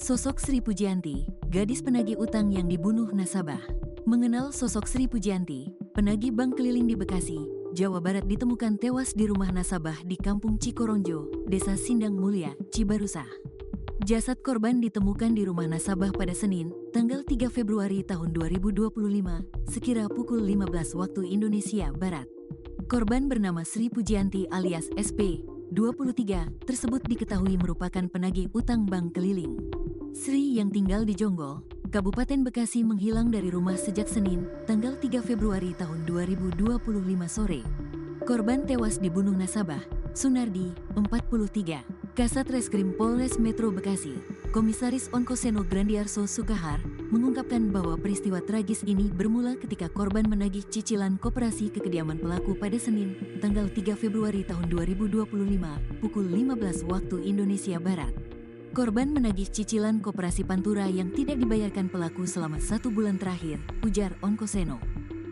Sosok Sri Pujianti, gadis penagih utang yang dibunuh nasabah. Mengenal sosok Sri Pujianti, penagih bank keliling di Bekasi, Jawa Barat ditemukan tewas di rumah nasabah di Kampung Cikoronjo, Desa Sindang Mulia, Cibarusah. Jasad korban ditemukan di rumah nasabah pada Senin, tanggal 3 Februari tahun 2025, sekira pukul 15 waktu Indonesia Barat. Korban bernama Sri Pujianti alias SP, 23, tersebut diketahui merupakan penagih utang bank keliling. Sri yang tinggal di Jonggol, Kabupaten Bekasi menghilang dari rumah sejak Senin, tanggal 3 Februari tahun 2025 sore. Korban tewas dibunuh nasabah, Sunardi, 43, Kasat Reskrim Polres Metro Bekasi, Komisaris Onkoseno Grandiarso Sukahar, mengungkapkan bahwa peristiwa tragis ini bermula ketika korban menagih cicilan koperasi ke kediaman pelaku pada Senin, tanggal 3 Februari tahun 2025, pukul 15 waktu Indonesia Barat. Korban menagih cicilan koperasi Pantura yang tidak dibayarkan pelaku selama 1 bulan terakhir, ujar Onkoseno.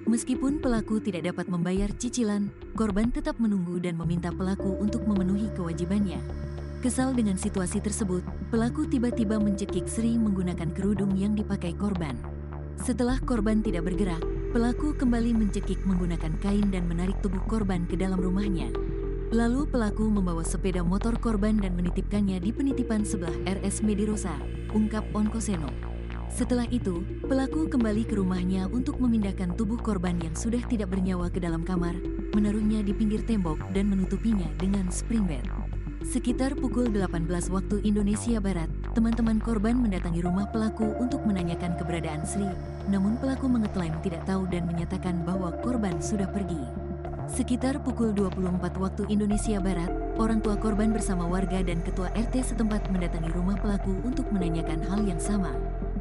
Meskipun pelaku tidak dapat membayar cicilan, korban tetap menunggu dan meminta pelaku untuk memenuhi kewajibannya. Kesal dengan situasi tersebut, pelaku tiba-tiba mencekik Sri menggunakan kerudung yang dipakai korban. Setelah korban tidak bergerak, pelaku kembali mencekik menggunakan kain dan menarik tubuh korban ke dalam rumahnya. Lalu pelaku membawa sepeda motor korban dan menitipkannya di penitipan sebelah RS Medirosa, ungkap Onkoseno. Setelah itu, pelaku kembali ke rumahnya untuk memindahkan tubuh korban yang sudah tidak bernyawa ke dalam kamar, menaruhnya di pinggir tembok dan menutupinya dengan spring bed. Sekitar pukul 18 waktu Indonesia Barat, teman-teman korban mendatangi rumah pelaku untuk menanyakan keberadaan Sri, namun pelaku mengeklaim tidak tahu dan menyatakan bahwa korban sudah pergi. Sekitar pukul 24 waktu Indonesia Barat, orang tua korban bersama warga dan ketua RT setempat mendatangi rumah pelaku untuk menanyakan hal yang sama.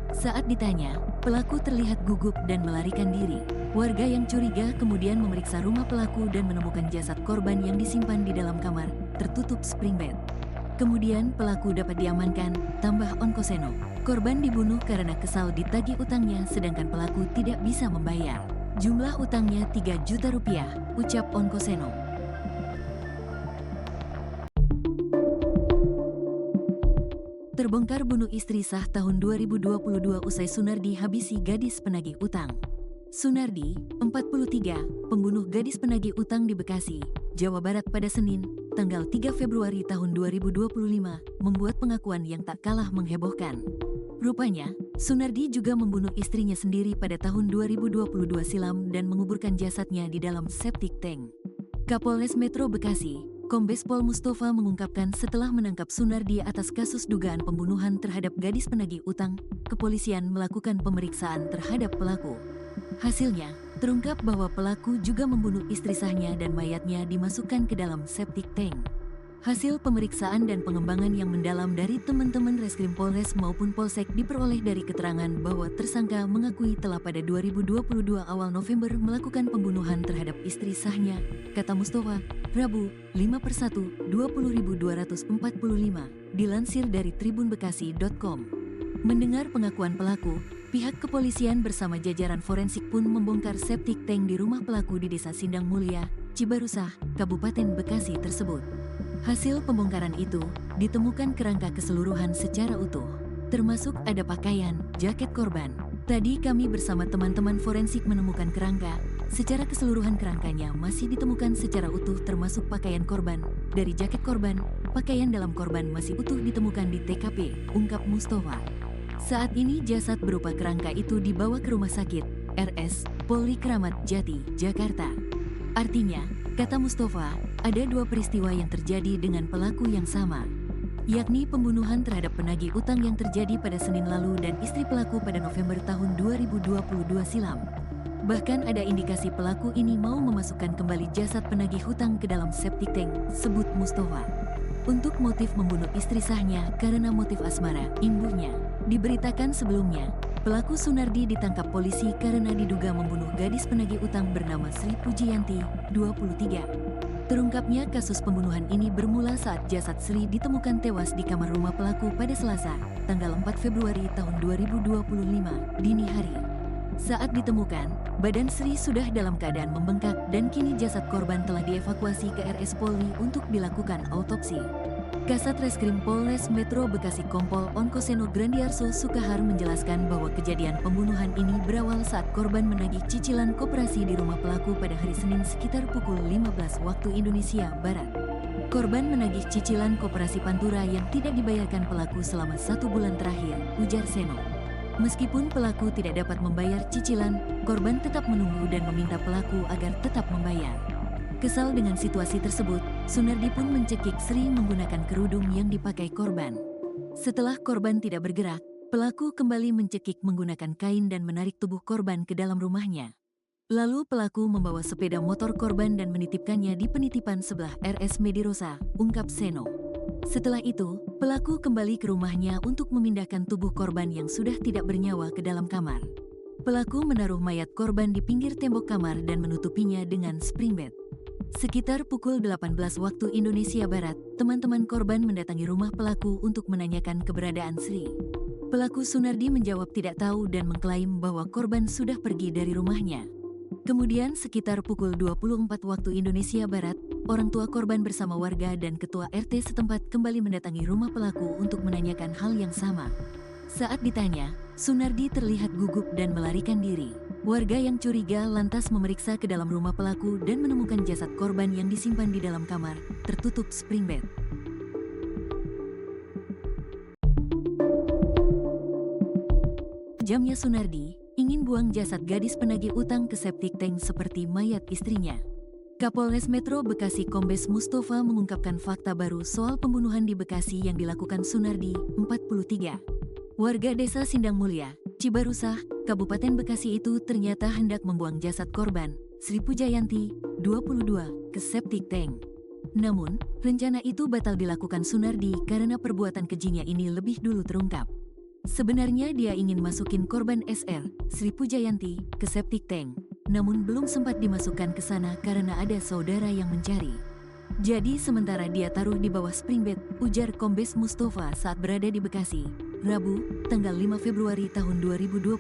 Saat ditanya, pelaku terlihat gugup dan melarikan diri. Warga yang curiga kemudian memeriksa rumah pelaku dan menemukan jasad korban yang disimpan di dalam kamar, tertutup spring bed. Kemudian pelaku dapat diamankan, tambah Onkoseno. Korban dibunuh karena kesal ditagih utangnya sedangkan pelaku tidak bisa membayar. Jumlah utangnya 3 juta rupiah, ucap Onkoseno. Terbongkar bunuh istri sah tahun 2022 usai Sunardi habisi gadis penagih utang. Sunardi, 43, pembunuh gadis penagih utang di Bekasi, Jawa Barat pada Senin, tanggal 3 Februari tahun 2025, membuat pengakuan yang tak kalah menghebohkan. Rupanya, Sunardi juga membunuh istrinya sendiri pada tahun 2022 silam dan menguburkan jasadnya di dalam septic tank. Kapolres Metro Bekasi, Kombes Pol Mustafa mengungkapkan setelah menangkap Sunardi atas kasus dugaan pembunuhan terhadap gadis penagih utang, kepolisian melakukan pemeriksaan terhadap pelaku. Hasilnya, terungkap bahwa pelaku juga membunuh istri sahnya dan mayatnya dimasukkan ke dalam septic tank. Hasil pemeriksaan dan pengembangan yang mendalam dari teman-teman Reskrim Polres maupun Polsek diperoleh dari keterangan bahwa tersangka mengakui telah pada 2022 awal November melakukan pembunuhan terhadap istri sahnya, kata Mustafa, Rabu, 5/1/20.245, dilansir dari tribunbekasi.com. Mendengar pengakuan pelaku, pihak kepolisian bersama jajaran forensik pun membongkar septic tank di rumah pelaku di Desa Sindang Mulia, Cibarusah, Kabupaten Bekasi tersebut. Hasil pembongkaran itu, ditemukan kerangka keseluruhan secara utuh, termasuk ada pakaian, jaket korban. Tadi kami bersama teman-teman forensik menemukan kerangka, secara keseluruhan kerangkanya masih ditemukan secara utuh termasuk pakaian korban, dari jaket korban, pakaian dalam korban masih utuh ditemukan di TKP, ungkap Mustafa. Saat ini jasad berupa kerangka itu dibawa ke rumah sakit, RS, Polri Kramat Jati, Jakarta. Artinya, kata Mustafa, ada 2 peristiwa yang terjadi dengan pelaku yang sama, yakni pembunuhan terhadap penagih utang yang terjadi pada Senin lalu dan istri pelaku pada November tahun 2022 silam. Bahkan ada indikasi pelaku ini mau memasukkan kembali jasad penagih hutang ke dalam septic tank, sebut Mustafa. Untuk motif membunuh istri sahnya karena motif asmara, imbuhnya. Diberitakan sebelumnya, pelaku Sunardi ditangkap polisi karena diduga membunuh gadis penagih utang bernama Sri Pujianti, 23. Terungkapnya kasus pembunuhan ini bermula saat jasad Sri ditemukan tewas di kamar rumah pelaku pada Selasa, tanggal 4 Februari tahun 2025, dini hari. Saat ditemukan, badan Sri sudah dalam keadaan membengkak dan kini jasad korban telah dievakuasi ke RS Polri untuk dilakukan autopsi. Kasat Reskrim Polres Metro Bekasi Kompol Onkoseno Grandiarso Sukahar menjelaskan bahwa kejadian pembunuhan ini berawal saat korban menagih cicilan koperasi di rumah pelaku pada hari Senin sekitar pukul 15 waktu Indonesia Barat. Korban menagih cicilan koperasi Pantura yang tidak dibayarkan pelaku selama 1 bulan terakhir, ujar Seno. Meskipun pelaku tidak dapat membayar cicilan, korban tetap menunggu dan meminta pelaku agar tetap membayar. Kesal dengan situasi tersebut, Sunardi pun mencekik Sri menggunakan kerudung yang dipakai korban. Setelah korban tidak bergerak, pelaku kembali mencekik menggunakan kain dan menarik tubuh korban ke dalam rumahnya. Lalu pelaku membawa sepeda motor korban dan menitipkannya di penitipan sebelah RS Medirosa, ungkap Seno. Setelah itu, pelaku kembali ke rumahnya untuk memindahkan tubuh korban yang sudah tidak bernyawa ke dalam kamar. Pelaku menaruh mayat korban di pinggir tembok kamar dan menutupinya dengan spring bed. Sekitar pukul 18 waktu Indonesia Barat, teman-teman korban mendatangi rumah pelaku untuk menanyakan keberadaan Sri. Pelaku Sunardi menjawab tidak tahu dan mengklaim bahwa korban sudah pergi dari rumahnya. Kemudian sekitar pukul 24 waktu Indonesia Barat, orang tua korban bersama warga dan ketua RT setempat kembali mendatangi rumah pelaku untuk menanyakan hal yang sama. Saat ditanya, Sunardi terlihat gugup dan melarikan diri. Warga yang curiga lantas memeriksa ke dalam rumah pelaku dan menemukan jasad korban yang disimpan di dalam kamar, tertutup spring bed. Jamnya Sunardi ingin buang jasad gadis penagih utang ke septic tank seperti mayat istrinya. Kapolres Metro Bekasi Kombes Mustafa mengungkapkan fakta baru soal pembunuhan di Bekasi yang dilakukan Sunardi, 43. Warga desa Sindang Mulia, Cibarusah, Kabupaten Bekasi itu ternyata hendak membuang jasad korban, Sri Pujayanti, 22, ke septic tank. Namun, rencana itu batal dilakukan Sunardi karena perbuatan kejinya ini lebih dulu terungkap. Sebenarnya dia ingin masukin korban SR, Sri Pujayanti, ke septic tank, namun belum sempat dimasukkan ke sana karena ada saudara yang mencari. Jadi sementara dia taruh di bawah spring bed, ujar Kombes Mustafa saat berada di Bekasi, Rabu, tanggal 5 Februari tahun 2025,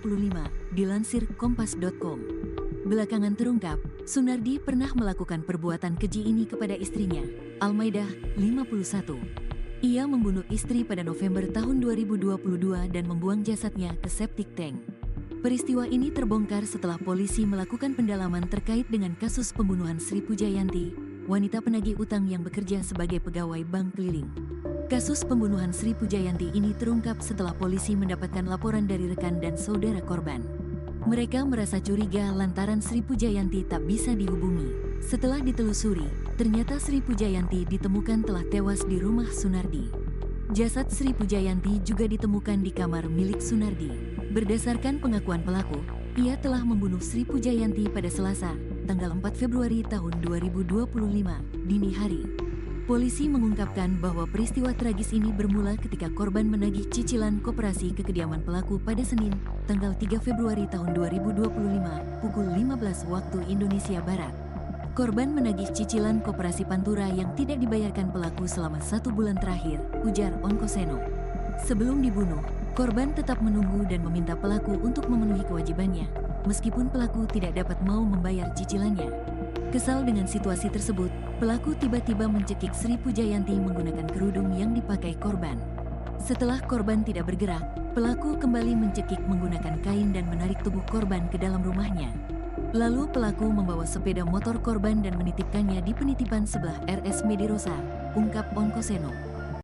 dilansir kompas.com. Belakangan terungkap, Sunardi pernah melakukan perbuatan keji ini kepada istrinya, Almaidah, 51. Ia membunuh istri pada November tahun 2022 dan membuang jasadnya ke septic tank. Peristiwa ini terbongkar setelah polisi melakukan pendalaman terkait dengan kasus pembunuhan Sri Pujayanti, wanita penagih utang yang bekerja sebagai pegawai bank keliling. Kasus pembunuhan Sri Pujayanti ini terungkap setelah polisi mendapatkan laporan dari rekan dan saudara korban. Mereka merasa curiga lantaran Sri Pujayanti tak bisa dihubungi. Setelah ditelusuri, ternyata Sri Pujayanti ditemukan telah tewas di rumah Sunardi. Jasad Sri Pujayanti juga ditemukan di kamar milik Sunardi. Berdasarkan pengakuan pelaku, ia telah membunuh Sri Pujayanti pada Selasa, tanggal 4 Februari tahun 2025, dini hari. Polisi mengungkapkan bahwa peristiwa tragis ini bermula ketika korban menagih cicilan koperasi ke kediaman pelaku pada Senin, tanggal 3 Februari tahun 2025, pukul 15 waktu Indonesia Barat. Korban menagih cicilan koperasi Pantura yang tidak dibayarkan pelaku selama 1 bulan terakhir, ujar Onkoseno. Sebelum dibunuh, korban tetap menunggu dan meminta pelaku untuk memenuhi kewajibannya, meskipun pelaku tidak dapat mau membayar cicilannya. Kesal dengan situasi tersebut, pelaku tiba-tiba mencekik Sri Pujayanti menggunakan kerudung yang dipakai korban. Setelah korban tidak bergerak, pelaku kembali mencekik menggunakan kain dan menarik tubuh korban ke dalam rumahnya. Lalu pelaku membawa sepeda motor korban dan menitipkannya di penitipan sebelah RS Medirosa, ungkap Onkoseno.